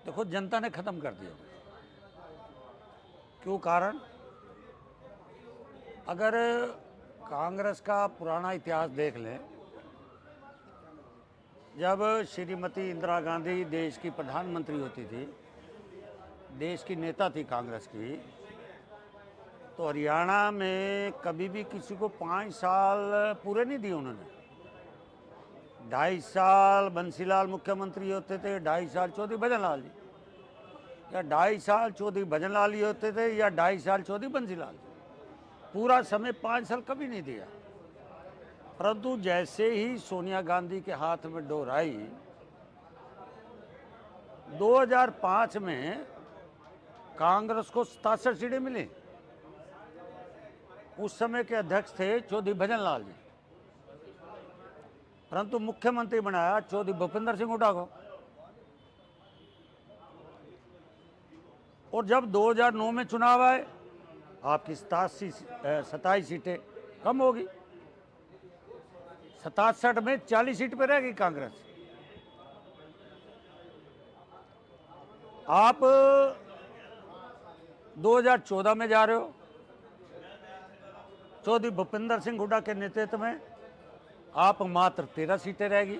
देखो जनता ने खत्म कर दिया। क्यों कारण? अगर कांग्रेस का पुराना इतिहास देख लें, जब श्रीमती इंदिरा गांधी देश की प्रधानमंत्री होती थी, देश की नेता थी कांग्रेस की, तो हरियाणा में कभी भी किसी को 5 साल पूरे नहीं दिए उन्होंने। 2.5 साल बंसीलाल मुख्यमंत्री होते थे, 2.5 साल चौधरी भजनलाल जी, या 2.5 साल चौधरी भजनलाल जी होते थे, या 2.5 साल चौधरी बंसीलाल जी। पूरा समय 5 साल कभी नहीं दिया। परंतु जैसे ही सोनिया गांधी के हाथ में डोर आई, 2005 में कांग्रेस को 67 सीटें मिली। उस समय के अध्यक्ष थे चौधरी भजनलाल जी, परंतु मुख्यमंत्री बनाया चौधरी भूपेंद्र सिंह हुड्डा को। और जब 2009 में चुनाव आए, आपकी 27 सीटें कम होगी। 67 में 40 सीट पे रह गई कांग्रेस। आप 2014 में जा रहे हो, चौधरी भूपेंद्र सिंह हुड्डा के नेतृत्व में आप मात्र 13 सीटें रहेगी।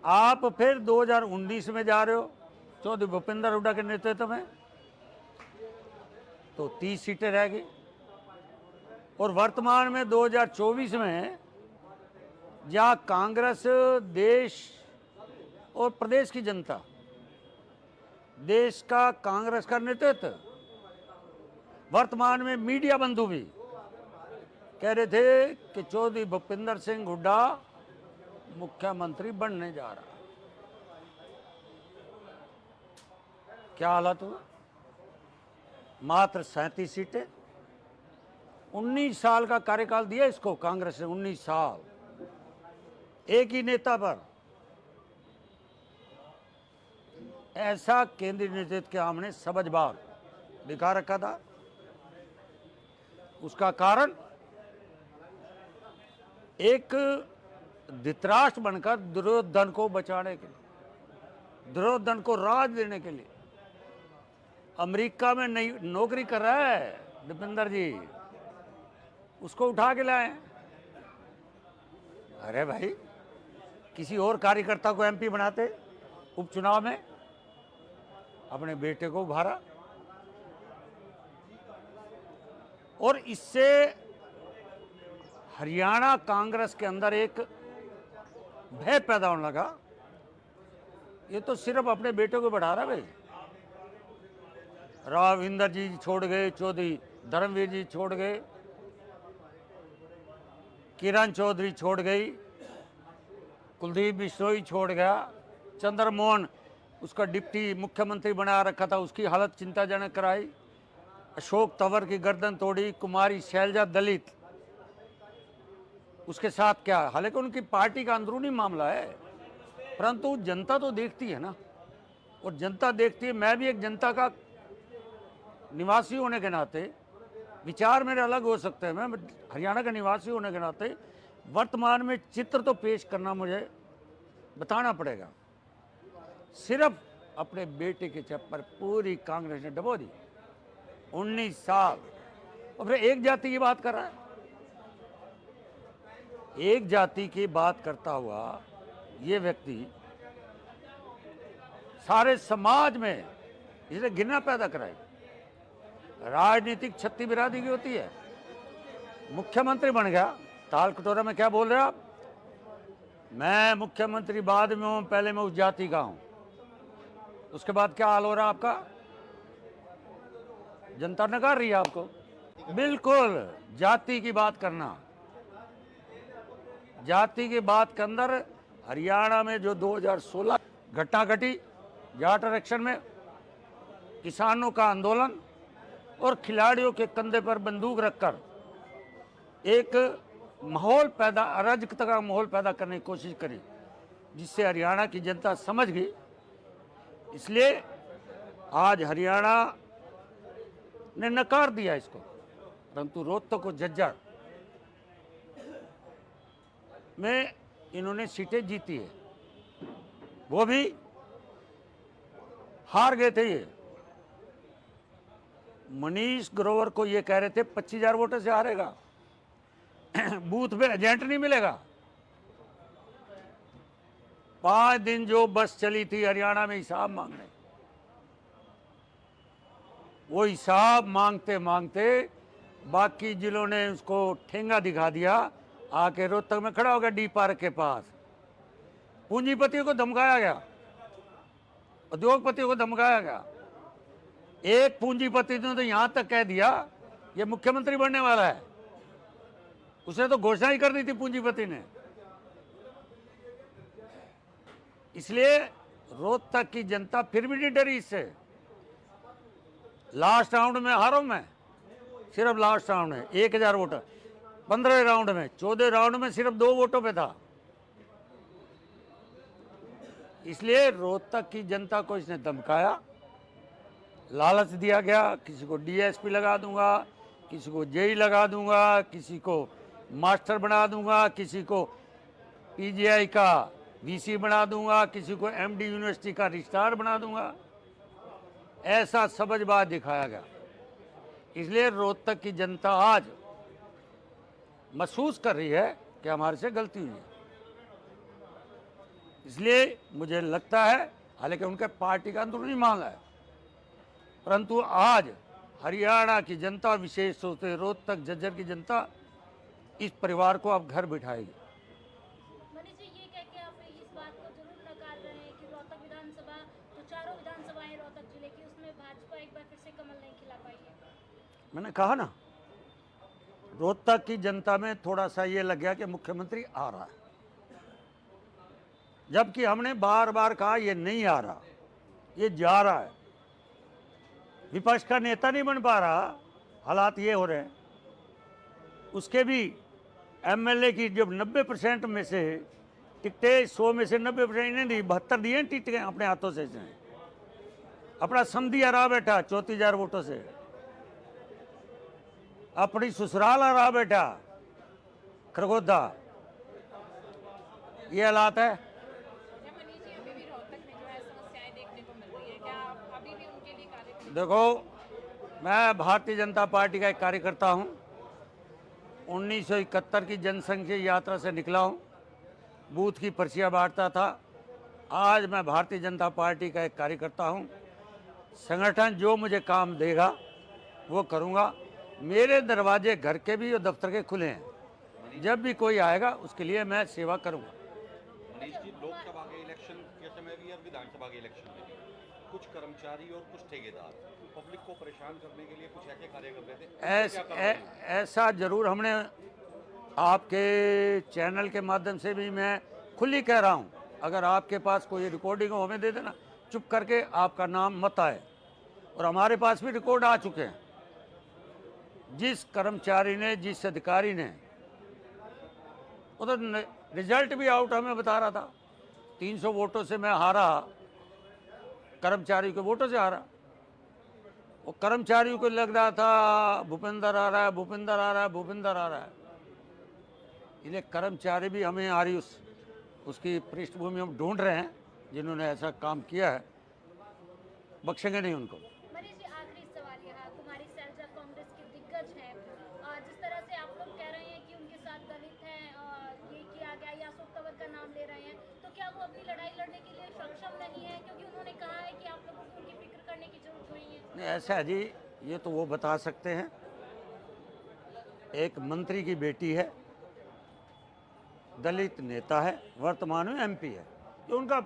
आप फिर 2019 में जा रहे हो, चौधरी भूपेंद्र हुड्डा के नेतृत्व में, तो 30 सीटें रहेगी। और वर्तमान में 2024 में जहां कांग्रेस देश और प्रदेश की जनता, देश का कांग्रेस का नेतृत्व, वर्तमान में मीडिया बंधु भी कह रहे थे कि चौधरी भूपेंद्र सिंह हुड्डा मुख्यमंत्री बनने जा रहा। क्या हालत हुआ? मात्र 37 सीटें। 19 साल का कार्यकाल दिया इसको कांग्रेस ने, 19 साल एक ही नेता पर। ऐसा केंद्रीय नेतृत्व के हमने समझबाग दिखा रखा था। उसका कारण एक धृतराष्ट्र बनकर दुर्योधन को बचाने के लिए, दुर्योधन को राज देने के लिए अमेरिका में नई नौकरी कर रहा है दीपेंद्र जी, उसको उठा के लाए। अरे भाई, किसी और कार्यकर्ता को एमपी बनाते उपचुनाव में, अपने बेटे को उभारा। और इससे हरियाणा कांग्रेस के अंदर एक भय पैदा होने लगा, ये तो सिर्फ अपने बेटे को बढ़ा रहा भाई। राविंदर जी छोड़ गए, चौधरी धर्मवीर जी छोड़ गए, किरण चौधरी छोड़ गई, कुलदीप बिश्नोई छोड़ गया, चंद्रमोहन उसका डिप्टी मुख्यमंत्री बना रखा था, उसकी हालत चिंताजनक कराई, अशोक तंवर की गर्दन तोड़ी, कुमारी शैलजा दलित, उसके साथ क्या, हालांकि उनकी पार्टी का अंदरूनी मामला है, परंतु जनता तो देखती है ना। और जनता देखती है, मैं भी एक जनता का निवासी होने के नाते, विचार मेरे अलग हो सकते हैं, मैं हरियाणा का निवासी होने के नाते वर्तमान में चित्र तो पेश करना मुझे बताना पड़ेगा। सिर्फ अपने बेटे के चप पर पूरी कांग्रेस ने डबो दी। 19 साल। और फिर एक जाति की बात कर रहा है। एक जाति की बात करता हुआ ये व्यक्ति सारे समाज में इसने घृणा पैदा कराई। राजनीतिक छत्ती बिरादी की होती है। मुख्यमंत्री बन गया, ताल कटोरा में क्या बोल रहे आप? मैं मुख्यमंत्री बाद में हूं, पहले मैं उस जाति का हूं। उसके बाद क्या हाल हो रहा आपका? जनता नकार रही है आपको। बिल्कुल जाति की बात करना, जाति की बात के अंदर हरियाणा में जो 2016 घटना घटी, जाट आरक्षण में, किसानों का आंदोलन और खिलाड़ियों के कंधे पर बंदूक रखकर एक माहौल पैदा, अराजकता का माहौल पैदा करने की कोशिश करी, जिससे हरियाणा की जनता समझ गई। इसलिए आज हरियाणा ने नकार दिया इसको। परंतु रोहतक को झज्जर में इन्होंने सीटें जीती है, वो भी हार गए थे ये। मनीष ग्रोवर को ये कह रहे थे 25,000 वोटों से हारेगा। बूथ पे एजेंट नहीं मिलेगा। 5 दिन जो बस चली थी हरियाणा में हिसाब मांगने, वो हिसाब मांगते मांगते बाकी जिलों ने उसको ठेंगा दिखा दिया। आके रोहतक में खड़ा हो गया डी पार्क के पास। पूंजीपतियों को धमकाया गया, उद्योगपतियों को धमकाया गया। एक पूंजीपति ने तो यहां तक कह दिया ये मुख्यमंत्री बनने वाला है। उसने तो घोषणा ही कर दी थी पूंजीपति ने। इसलिए रोहतक की जनता फिर भी नहीं डरी इससे। लास्ट राउंड में हारा मैं, सिर्फ लास्ट राउंड में 1000 वोट, 15 राउंड में, 14 राउंड में सिर्फ 2 वोटों पे था। इसलिए रोहतक की जनता को इसने धमकाया, लालच दिया गया। किसी को डीएसपी लगा दूंगा, किसी को जेई लगा दूंगा, किसी को मास्टर बना दूंगा, किसी को पीजीआई का वीसी बना दूंगा, किसी को एमडी यूनिवर्सिटी का रजिस्ट्रार बना दूंगा। ऐसा सबजबाज दिखाया गया। इसलिए रोहतक की जनता आज महसूस कर रही है कि हमारे से गलती हुई है। इसलिए मुझे लगता है, हालांकि उनके पार्टी का अंदरूनी मामला है, परंतु आज हरियाणा की जनता, विशेष रूप से रोहतक झज्जर की जनता इस परिवार को अब घर बिठाएगी। मनीष जी, ये कह के आप इस बात को जरूर नकार रहे हैं कि रोहतक विधानसभा, जो चारों विधानसभाएं रोहतक जिले की, उसमें भाजपा एक बार फिर से कमल नहीं खिला पाई है। मैंने कहा ना, रोहतक की जनता में थोड़ा सा ये लग गया कि मुख्यमंत्री आ रहा है, जबकि हमने बार बार कहा ये नहीं आ रहा, ये जा रहा है। विपक्ष का नेता नहीं बन पा रहा, हालात ये हो रहे हैं। उसके भी एमएलए की जब 90% में से टिकटें, 100 में से 90% इन्हें दी, 72 दिए टिकटें अपने हाथों से। इसने अपना समधी हरा बैठा 34,000 वोटों से, अपनी ससुराल हरा बैठा खरगोदा। ये हालात है। मनीष जी, अभी भी रोहतक में जो है समस्याएं देखने को मिल रही है, क्या आप अभी भी उनके लिए कार्य? देखो, मैं भारतीय जनता पार्टी का एक कार्यकर्ता हूं। 1971 की जनसंघ यात्रा से निकला हूं, बूथ की पर्चियां बांटता था। आज मैं भारतीय जनता पार्टी का एक कार्यकर्ता हूं। संगठन जो मुझे काम देगा वो करूंगा। मेरे दरवाजे घर के भी और दफ्तर के खुले हैं। जब भी कोई आएगा उसके लिए मैं सेवा करूंगा। मनीष जी, लोकसभा के इलेक्शन के समय भी और विधानसभा के इलेक्शन में भी कुछ कर्मचारी और कुछ ठेकेदार पब्लिक को परेशान करने के लिए कुछ ऐसे कार्य कर रहे थे। ऐसा जरूर हमने आपके चैनल के माध्यम से भी मैं खुली कह रहा हूँ, अगर आपके पास कोई रिकॉर्डिंग हो हमें दे देना, चुप करके आपका नाम मत आए। और हमारे पास भी रिकॉर्ड आ चुके हैं। जिस कर्मचारी ने, जिस अधिकारी ने, उधर रिजल्ट भी आउट हमें बता रहा था, 300 वोटों से मैं हारा, कर्मचारी के वोटों से हारा। वो कर्मचारियों को लग रहा था भूपेंद्र आ रहा है, भूपेंद्र आ रहा है, भूपेंद्र आ रहा है। इसलिए कर्मचारी भी हमें आ रही उसकी पृष्ठभूमि हम ढूंढ रहे हैं। जिन्होंने ऐसा काम किया है बख्शेंगे नहीं उनको। मनीष जी, आखिरी सवाल यहाँ, कुमारी सैलजा कांग्रेस की दिग्गज हैं, जिस तरह से आप लोग कह रहे हैं कि उनके साथ दलित हैं, ये किया गया, या अशोक तंवर का नाम ले रहे हैं, तो क्या वो अपनी लड़ाई लड़ने के लिए सक्षम नहीं है? क्योंकि उन्होंने कहा है कि आप लोगों को उनकी फिक्र करने की जरूरत नहीं है। नहीं, ऐसा है जी, ये तो वो बता सकते हैं। एक मंत्री की बेटी है, दलित नेता है, वर्तमान में एमपी है, ये उनका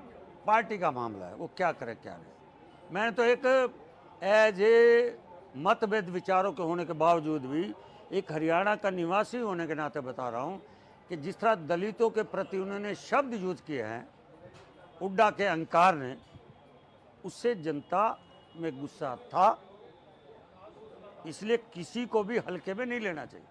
पार्टी का मामला है, वो क्या करे क्या नहीं। मैंने तो एक एज ए मतभेद विचारों के होने के बावजूद भी एक हरियाणा का निवासी होने के नाते बता रहा हूँ कि जिस तरह दलितों के प्रति उन्होंने शब्द यूज किए हैं हुड्डा के अहंकार ने, उससे जनता में गुस्सा था। इसलिए किसी को भी हल्के में नहीं लेना चाहिए।